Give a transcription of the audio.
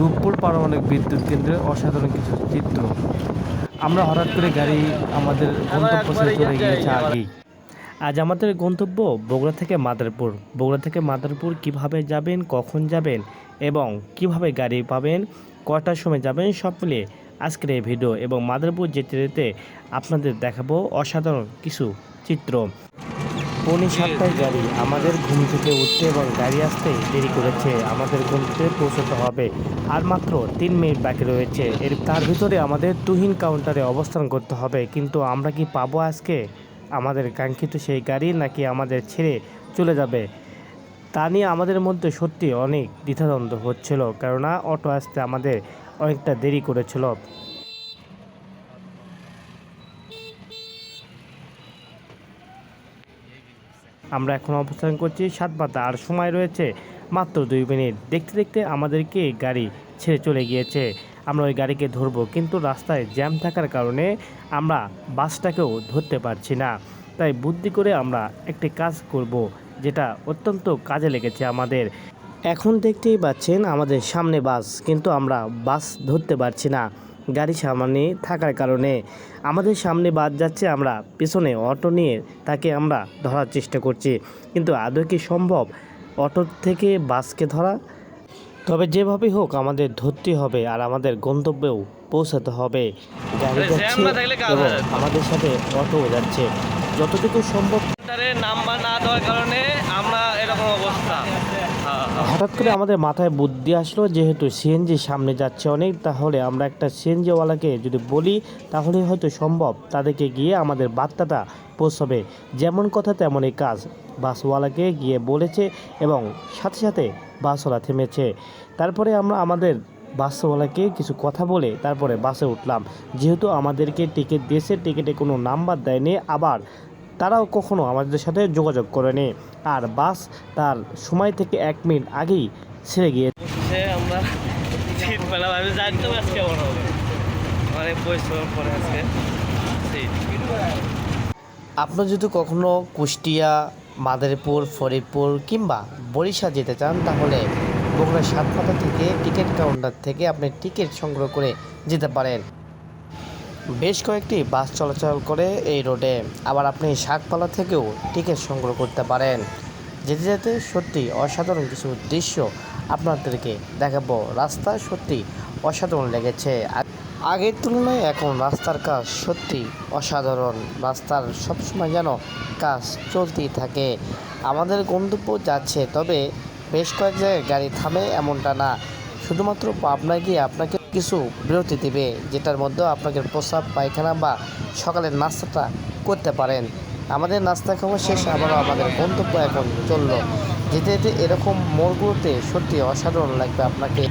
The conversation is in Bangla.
রূপপুর পারমাণবিক বিদ্যুৎ কেন্দ্রের অসাধারণ কিছু চিত্র। আমরা হঠাৎ করে গাড়ি আমাদের গন্তব্যস্থলে চলে গিয়েছে আগেই। আজ আমাদের গন্তব্য বগুড়া থেকে মাদারীপুর। বগুড়া থেকে মাদারীপুর কিভাবে যাবেন, কখন যাবেন এবং কিভাবে গাড়ি পাবেন, কটার সময় যাবেন সব মিলিয়ে আজকের এই ভিডিও। এবং মাদারীপুর যেতে যেতে আপনাদের দেখাবো অসাধারণ কিছু চিত্র। পৌনে 7টায় গাড়ি, আমাদের ঘুম থেকে উঠতে এবং গাড়ি আসতে দেরি করেছে। আমাদের গন্তব্যে পৌঁছতে হবে আর মাত্র 3 মিনিট বাকি রয়েছে। তার ভিতরে আমাদের তুহিন কাউন্টারে অবস্থান করতে হবে। কিন্তু আমরা কি পাবো আজকে আমাদের কাঙ্ক্ষিত সেই গাড়ি, নাকি আমাদের ছেড়ে চলে যাবে, তা নিয়ে আমাদের মধ্যে সত্যি অনেক দ্বিধাদ্বন্দ্ব হচ্ছিল, কেননা অটো আসতে আমাদের অনেকটা দেরি করেছিল। আমরা এখন অবস্থান করছি সাতমাথা, আর সময় রয়েছে মাত্র 2 মিনিট। দেখতে দেখতে আমাদেরকে গাড়ি ছেড়ে চলে গিয়েছে। আমরা ওই গাড়িকে ধরবো, কিন্তু রাস্তায় জ্যাম থাকার কারণে আমরা বাসটাকেও ধরতে পারছি না। তাই বুদ্ধি করে আমরা একটি কাজ করব, যেটা অত্যন্ত কাজে লেগেছে আমাদের। এখন দেখতেই পাচ্ছেন আমাদের সামনে বাস, কিন্তু আমরা বাস ধরতে পারছি না গাড়ি সামনে থাকার কারণে। আমাদের সামনে বাস যাচ্ছে, আমরা পেছনে অটো নিয়ে তাকে আমরা ধরার চেষ্টা করছি, কিন্তু আদৌ কি সম্ভব অটো থেকে বাসকে ধরা? তবে যেভাবেই হোক আমাদের ধরতে হবে আর আমাদের গন্তব্যেও পৌঁছাতে হবে। গাড়ি যাচ্ছে এবং আমাদের সাথে অটো যাচ্ছে, যতটুকু সম্ভব। নাম্বার না দেওয়ার কারণে আমরা এরকম অবস্থা। হঠাৎ করে আমাদের মাথায় বুদ্ধি আসলো, যেহেতু সিএনজি সামনে যাচ্ছে অনেক, তাহলে আমরা একটা সিএনজিওয়ালাকে যদি বলি তাহলে হয়তো সম্ভব তাদেরকে গিয়ে আমাদের বার্তাটা পৌঁছবে। যেমন কথা তেমনই কাজ, বাসওয়ালাকে গিয়ে বলেছে এবং সাথে সাথে বাসওয়ালা থেমেছে। তারপরে আমরা আমাদের বাসওয়ালাকে কিছু কথা বলে তারপরে বাসে উঠলাম। যেহেতু আমাদেরকে টিকিট দিয়েছে, টিকিটে কোনো নাম্বার দেয়নি, আবার তারাও কখনো আমাদের সাথে যোগাযোগ করেনি, আর বাস তার সময় থেকে 1 মিনিট আগেই ছেড়ে গিয়েছে। আমরা শীত পেলাম, আমি জানতাম আজকে কেমন হবে, অনেক পরিশ্রম করে আজকে। আপনি যদি কখনো কুষ্টিয়া, মাদারীপুর, ফরিদপুর কিংবা বরিশাল যেতে চান, তাহলে বগুড়া সাতমাথা থেকে টিকিট কাউন্টার থেকে আপনি টিকিট সংগ্রহ করে যেতে পারেন। বেশ কয়েকটি বাস চলাচল করে এই রোডে, আবার আপনি শাকপালা থেকেও টিকিট সংগ্রহ করতে পারেন। যেতে যেতে সত্যি অসাধারণ কিছু দৃশ্য আপনাদেরকে দেখাবো। রাস্তা সত্যি অসাধারণ লেগেছে। আগের তুলনায় এখন রাস্তার কাজ সত্যি অসাধারণ। রাস্তার সবসময় যেন কাজ চলতেই থাকে। আমাদের গন্তব্য যাচ্ছে, তবে বেশ কয়েক জায়গায় গাড়ি থামে এমনটা না, শুধুমাত্র পাবনায় গিয়ে আপনাকে কিছু বিরতি দেবে, যেটার মধ্যে আপনাকে প্রস্রাব পায়খানা বা সকালের নাস্তাটা করতে পারেন। আমাদের নাস্তা খাওয়া শেষ, আবারও আমাদের গন্তব্য এখন চললো। যেতে যেতে এরকম মোড়গুলোতে সত্যি অসাধারণ লাগবে আপনাকে।